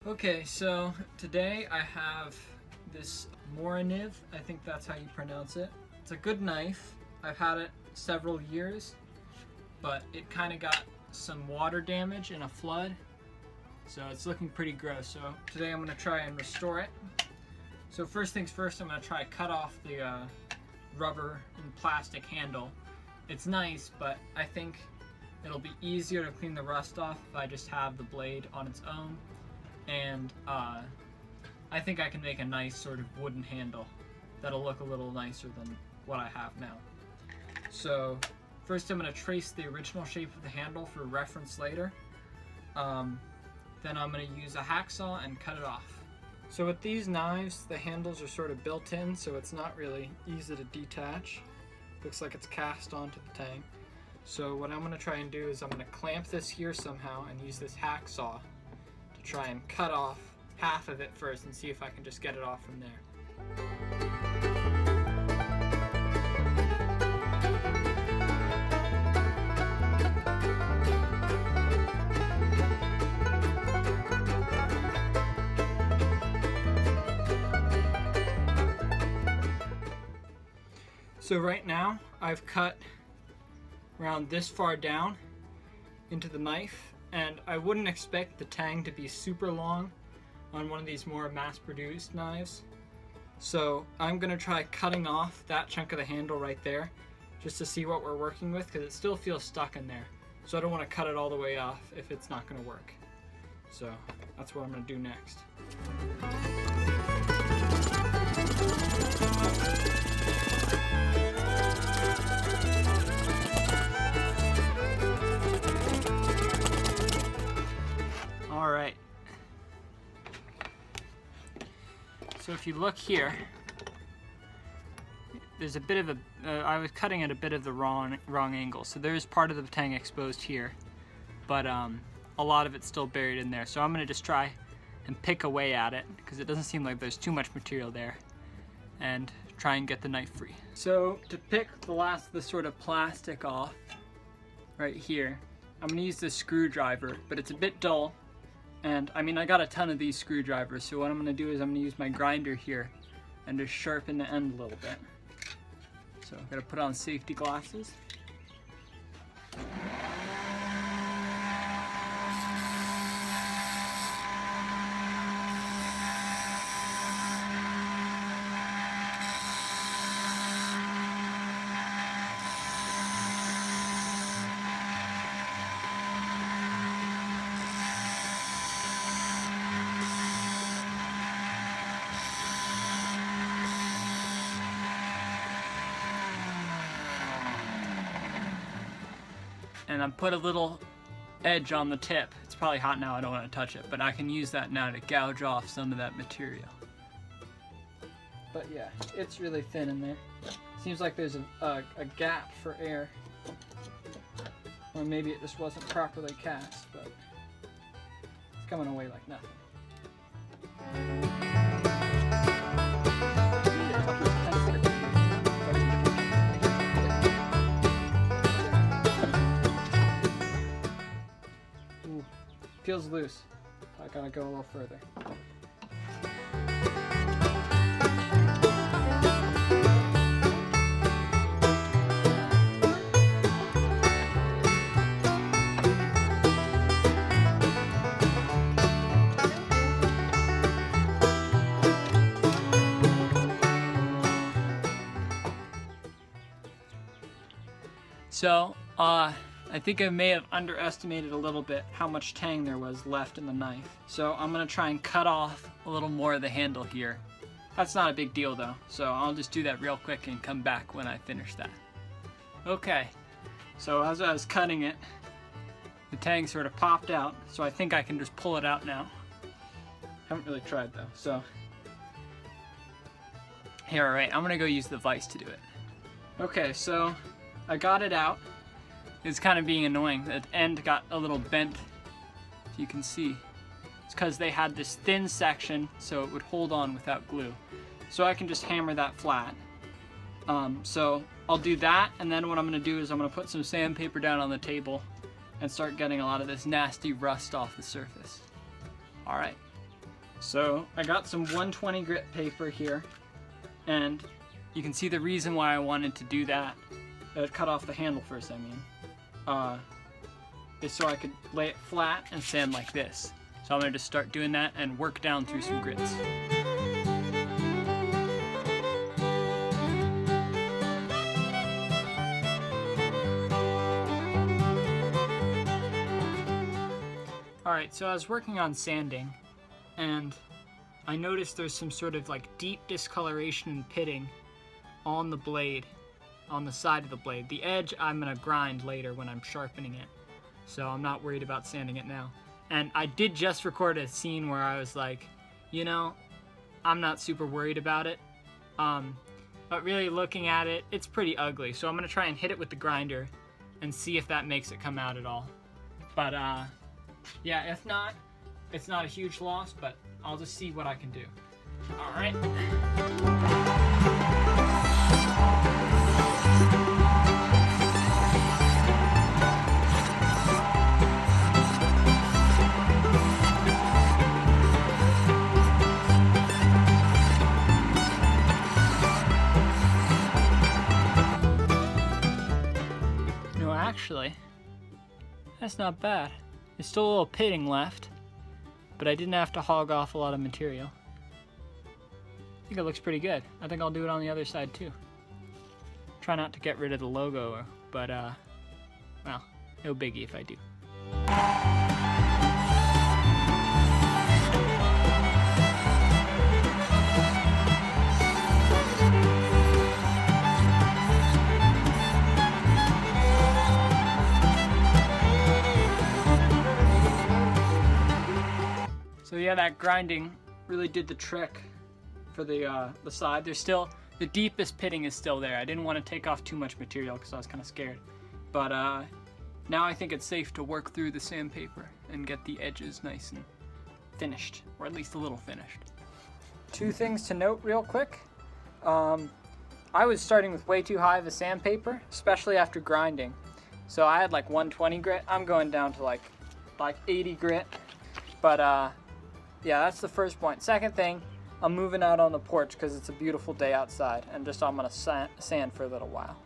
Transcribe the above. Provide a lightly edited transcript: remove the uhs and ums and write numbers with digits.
Okay, so today I have this Morakniv, I think that's how you pronounce it. It's a good knife. I've had it several years, but it kind of got some water damage in a flood, so it's looking pretty gross. So today I'm going to try and restore it. So first things first, I'm going to try to cut off the rubber and plastic handle. It's nice, but I think it'll be easier to clean the rust off if I just have the blade on its own. And I think I can make a nice sort of wooden handle that'll look a little nicer than what I have now. So first I'm going to trace the original shape of the handle for reference later. Then I'm going to use a hacksaw and cut it off. So with these knives, the handles are sort of built in, so it's not really easy to detach. Looks like it's cast onto the tang. So what I'm going to try and do is I'm going to clamp this here somehow and use this hacksaw to try and cut off half of it first and see if I can just get it off from there. So right now I've cut around this far down into the knife, and I wouldn't expect the tang to be super long on one of these more mass-produced knives. So I'm gonna try cutting off that chunk of the handle right there just to see what we're working with, because it still feels stuck in there. So I don't want to cut it all the way off if it's not gonna work. So that's what I'm gonna do next. All right. So if you look here, there's a bit of I was cutting at a bit of the wrong angle. So there's part of the tang exposed here, but a lot of it's still buried in there. So I'm gonna just try and pick away at it, because it doesn't seem like there's too much material there, and try and get the knife free. So to pick the last of the sort of plastic off right here, I'm gonna use this screwdriver, but it's a bit dull. And I mean, I got a ton of these screwdrivers, so what I'm gonna do is I'm gonna use my grinder here and just sharpen the end a little bit. So I'm gonna put on safety glasses. And I put a little edge on the tip. It's probably hot now, I don't want to touch it, but I can use that now to gouge off some of that material. But yeah, it's really thin in there. Seems like there's a gap for air. Or maybe it just wasn't properly cast, but it's coming away like nothing. Feels loose. I gotta go a little further. So, I think I may have underestimated a little bit how much tang there was left in the knife. So I'm gonna try and cut off a little more of the handle here. That's not a big deal though, so I'll just do that real quick and come back when I finish that. Okay, so as I was cutting it, the tang sort of popped out, so I think I can just pull it out now. Haven't really tried though, so. Here, all right, I'm gonna go use the vise to do it. Okay, so I got it out. It's kind of being annoying. The end got a little bent, if you can see. It's because they had this thin section so it would hold on without glue. So I can just hammer that flat. So I'll do that, and then what I'm gonna do is I'm gonna put some sandpaper down on the table and start getting a lot of this nasty rust off the surface. All right, So I got some 120 grit paper here, and you can see the reason why I wanted to do that. Cut off the handle first, I mean. Is so I could lay it flat and sand like this. So I'm gonna just start doing that and work down through some grits. Alright, so I was working on sanding, and I noticed there's some sort of like deep discoloration and pitting on the blade, on the side of the blade. The edge I'm gonna grind later when I'm sharpening it, so I'm not worried about sanding it now. And I did just record a scene where I was like, you know, I'm not super worried about it, but really looking at it, it's pretty ugly. So I'm gonna try and hit it with the grinder and see if that makes it come out at all. But yeah, if not, it's not a huge loss, but I'll just see what I can do. All right. No, actually, that's not bad. There's still a little pitting left, but I didn't have to hog off a lot of material. I think it looks pretty good. I think I'll do it on the other side too. Try not to get rid of the logo, but well, no biggie if I do. So yeah, that grinding really did the trick for the side. There's still, the deepest pitting is still there. I didn't want to take off too much material because I was kind of scared. But now I think it's safe to work through the sandpaper and get the edges nice and finished, or at least a little finished. Two things to note real quick. I was starting with way too high of a sandpaper, especially after grinding. So I had like 120 grit. I'm going down to like 80 grit. But yeah, that's the first point. Second thing, I'm moving out on the porch because it's a beautiful day outside, and just I'm gonna sand for a little while.